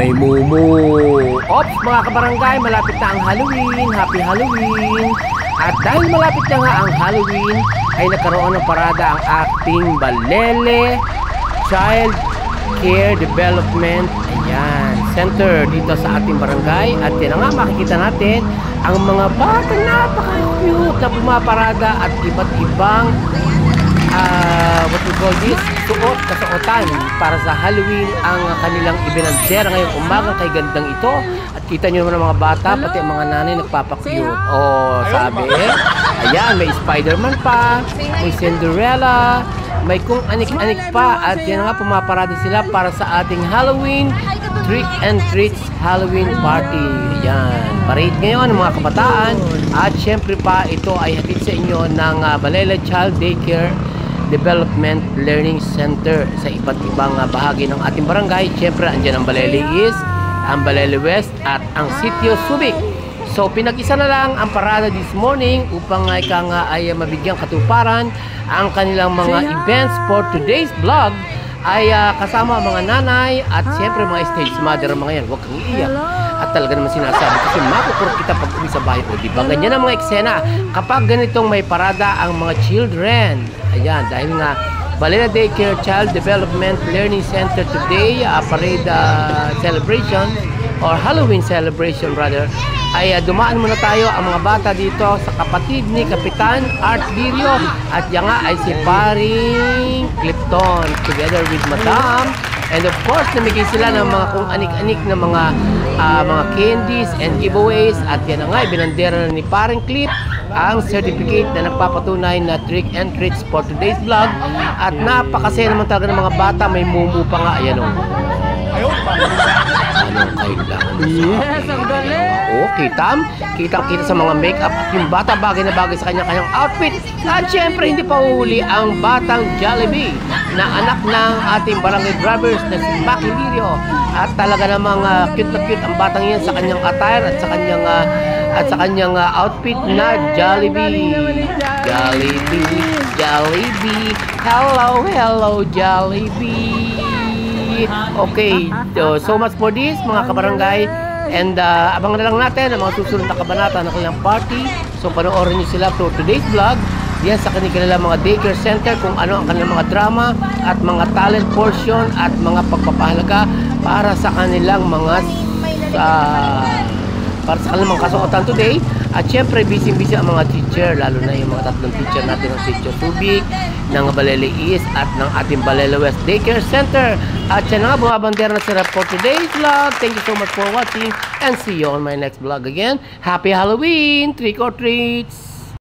may mumu. Ops, mga kabarangay, malapit na ang Halloween. Happy Halloween! At dahil malapit na nga ang Halloween, ay nagkaroon ng parada ang ating Balele Child Care Development Center dito sa ating barangay. At yan nga, makikita natin ang mga batang napaka-cute na pumaparada at iba't ibang what we call this, kasuotan para sa Halloween ang kanilang ibinansyera ngayong umaga kay gandang ito. At kita nyo naman ang mga bata, pati ang mga nanay nagpapakyut. Sabi, ayan, may Spider-Man pa, may Cinderella, may kung anik-anik pa. At yan nga, pumaparada sila para sa ating Halloween Trick and Treats Halloween Party. Yan, parade ngayon ng mga kabataan. At syempre pa, ito ay hatid sa inyo ng Balele Child Daycare Development Learning Center sa iba't ibang bahagi ng ating barangay. Syempre, andyan ang Balele East, ang Balele West, at ang Sitio Subic. So, pinag-isa na lang ang parada this morning upang ay mabigyang katuparan ang kanilang mga events for today's vlog. Ay kasama ang mga nanay at siyempre mga stage mother ang mga yan. Huwag kang iiyak. At talaga naman sinasabi kasi makukurot kita pag uwi sa bahay. O diba? Ganyan ang mga eksena kapag ganitong may parada ang mga children. Ayan, dahil nga Balele Daycare Child Development Learning Center today, parade celebration or Halloween celebration rather, ay dumaan muna tayo ang mga bata dito sa kapatid ni Kapitan Art Lirio at yan nga ay si Paring Clifton together with Madam, and of course namigay sila ng mga kung anik-anik na mga candies and giveaways. At yan nga, binandera na ni Paring Clip ang certificate na nagpapatunay na trick and treats for today's vlog. At napakasaya naman talaga ng mga bata, may mumu pa nga. Ayan o, anong kailangan? Yes, ang galing! Kitang-kita sa mga makeup at yung bata bagay na bagay sa kanyang outfit. At syempre, hindi pa huli ang batang Jollibee na anak ng ating barangay drivers na si Maki Lirio. At talaga namang cute na cute ang batang yan sa kanyang attire at sa kanyang outfit na Jollibee. Jollibee. Hello, Jollibee. Okay, so much for this mga kabarangay. And abangan na lang natin ang mga susunod na kabanata ng kanilang party. So panoorin nyo sila for today's vlog. Yan sa kanilang mga daycare center, kung ano ang kanilang mga drama at mga talent portion at mga pagpapahalaga para sa kanilang mga kasuotan today. At syempre, busy-busy ang mga teacher, lalo na yung mga tatlong teacher natin ng Sitio Subic, ng Balele East at ng ating Balele West Daycare Center. At yan nga, bumabandera na sila for today's vlog. Thank you so much for watching and see you on my next vlog again. Happy Halloween! Trick or treats!